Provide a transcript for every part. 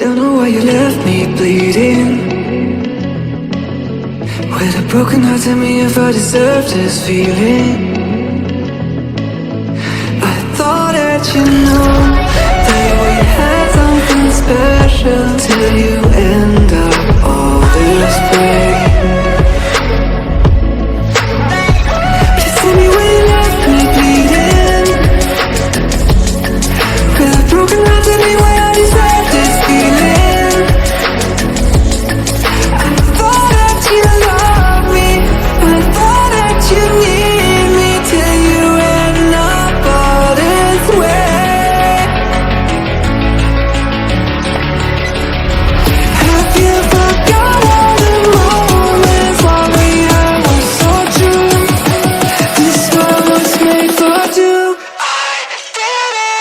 Don't know why you left me bleeding. With a broken heart, tell me if I deserve this feeling. I thought that you know that we had something special till you end up all this way. Just tell me when you left me bleeding. With a broken heart, tell me why I deserve this feeling. I thought that you loved me, I thought that you need me till you end up all this way. Have you forgot all the moments while we had was so true? This world was made for two. I did it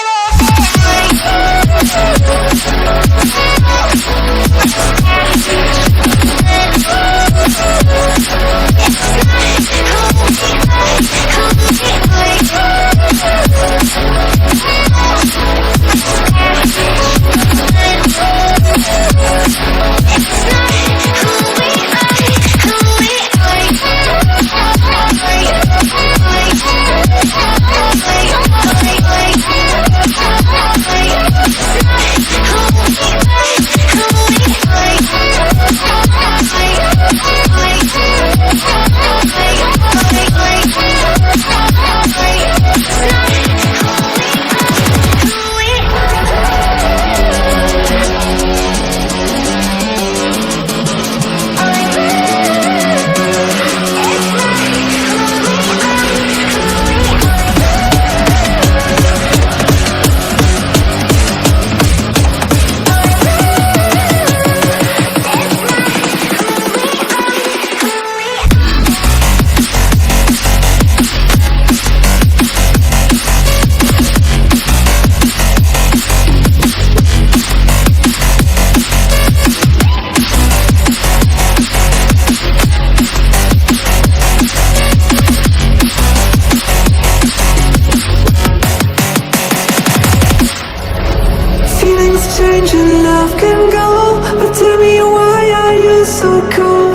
change and love can go, but tell me why are you so cold?